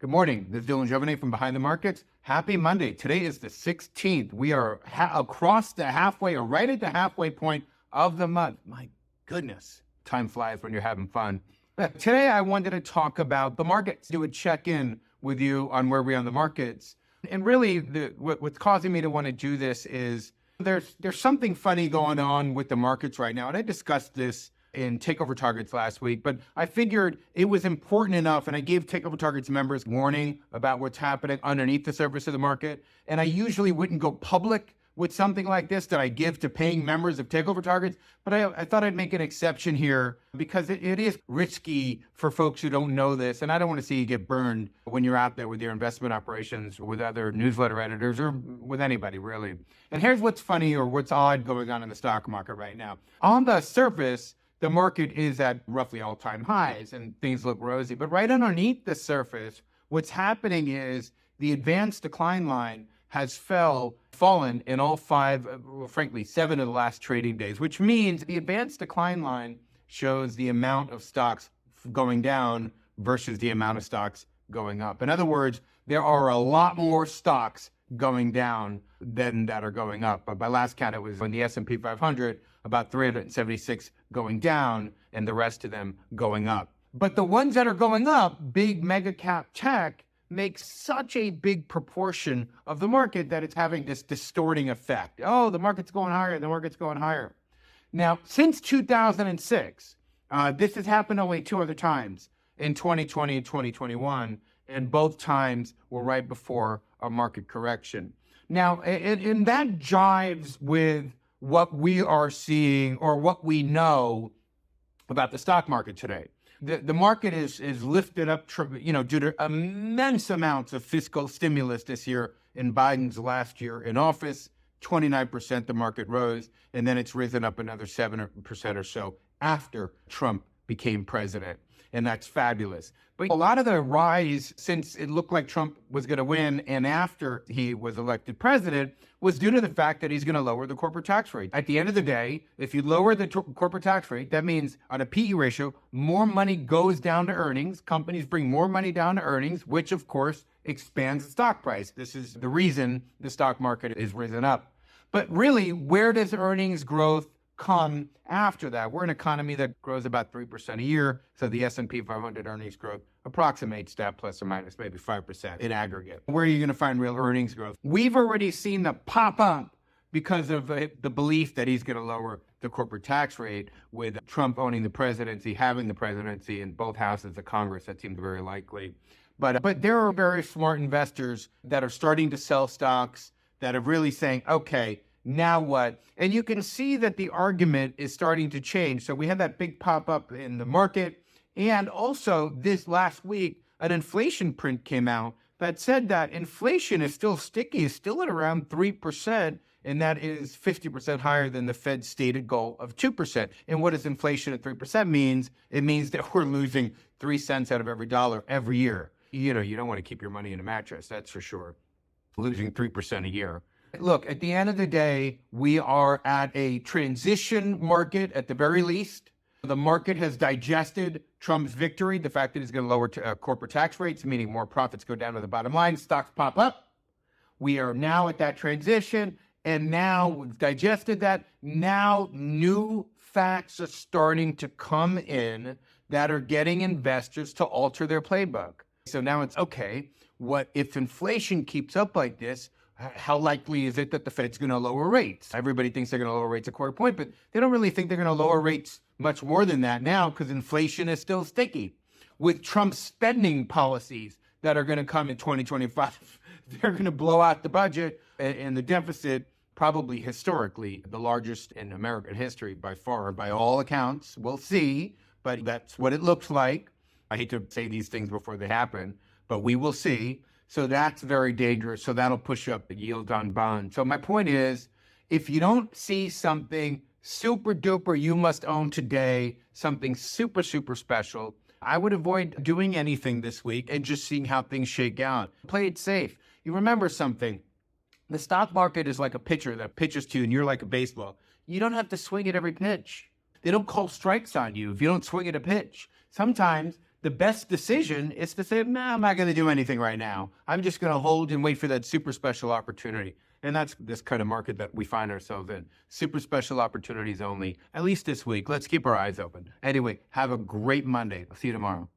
Good morning. This is Dylan Jovine from Behind the Markets. Happy Monday. Today is the 16th. We are across the halfway or right at the halfway point of the month. My goodness, time flies when you're having fun. Today, I wanted to talk about the markets, do a check-in with you on where we are on the markets. And really, what's causing me to want to do this is there's something funny going on with the markets right now. And I discussed this in Takeover Targets last week, but I figured it was important enough, and I gave Takeover Targets members warning about what's happening underneath the surface of the market. And I usually wouldn't go public with something like this that I give to paying members of Takeover Targets, but I thought I'd make an exception here because it is risky for folks who don't know this, and I don't want to see you get burned when you're out there with your investment operations, with other newsletter editors, or with anybody, really. And here's what's funny or what's odd going on in the stock market right now. On the surface, the market is at roughly all-time highs and things look rosy. But right underneath the surface, what's happening is the advanced decline line has fallen in all frankly, 7 of the last trading days, which means the advanced decline line shows the amount of stocks going down versus the amount of stocks going up. In other words, there are a lot more stocks going down than that are going up. But by last count, it was in the S&P 500, about 376 going down and the rest of them going up. But the ones that are going up, big mega cap tech, makes such a big proportion of the market that it's having this distorting effect. Oh, the market's going higher, the market's going higher. Now, since 2006, this has happened only 2 other times, in 2020 and 2021, and both times were right before a market correction. Now, and that jives with what we are seeing or what we know about the stock market today. The market is lifted up, due to immense amounts of fiscal stimulus this year in Biden's last year in office. 29% the market rose, and then it's risen up another 7% or so after Trump became president. And that's fabulous. But a lot of the rise since it looked like Trump was going to win and after he was elected president was due to the fact that he's going to lower the corporate tax rate. At the end of the day, if you lower the corporate tax rate, that means on a PE ratio, more money goes down to earnings. Companies bring more money down to earnings, which of course expands the stock price. This is the reason the stock market is risen up. But really, where does earnings growth come after that? We're an economy that grows about 3% a year, so the S&P 500 earnings growth approximates that plus or minus maybe 5% in aggregate. Where are you going to find real earnings growth? We've already seen the pop up because of the belief that he's going to lower the corporate tax rate with Trump owning the presidency, having the presidency in both houses of Congress. That seems very likely. But there are very smart investors that are starting to sell stocks that are really saying, okay, now what? And you can see that the argument is starting to change. So we had that big pop up in the market. And also this last week, an inflation print came out that said that inflation is still sticky, is still at around 3%. And that is 50% higher than the Fed's stated goal of 2%. And what does inflation at 3% means? It means that we're losing 3 cents out of every dollar every year. You don't want to keep your money in a mattress, that's for sure. Losing 3% a year. Look, at the end of the day, we are at a transition market at the very least. The market has digested Trump's victory, the fact that he's going to lower corporate tax rates, meaning more profits go down to the bottom line, stocks pop up. We are now at that transition, and now we've digested that. Now new facts are starting to come in that are getting investors to alter their playbook. So now it's, okay, what if inflation keeps up like this? How likely is it that the Fed's going to lower rates? Everybody thinks they're going to lower rates a quarter point, but they don't really think they're going to lower rates much more than that now because inflation is still sticky. With Trump's spending policies that are going to come in 2025, they're going to blow out the budget and the deficit, probably historically the largest in American history by far, by all accounts. We'll see, but that's what it looks like. I hate to say these things before they happen, but we will see. So that's very dangerous. So that'll push up the yield on bonds. So my point is, if you don't see something super duper you must own today, something super, super special, I would avoid doing anything this week and just seeing how things shake out. Play it safe. You remember something. The stock market is like a pitcher that pitches to you and you're like a baseball. You don't have to swing at every pitch. They don't call strikes on you if you don't swing at a pitch. Sometimes the best decision is to say, nah, I'm not going to do anything right now. I'm just going to hold and wait for that super special opportunity. And that's this kind of market that we find ourselves in. Super special opportunities only, at least this week. Let's keep our eyes open. Anyway, have a great Monday. I'll see you tomorrow.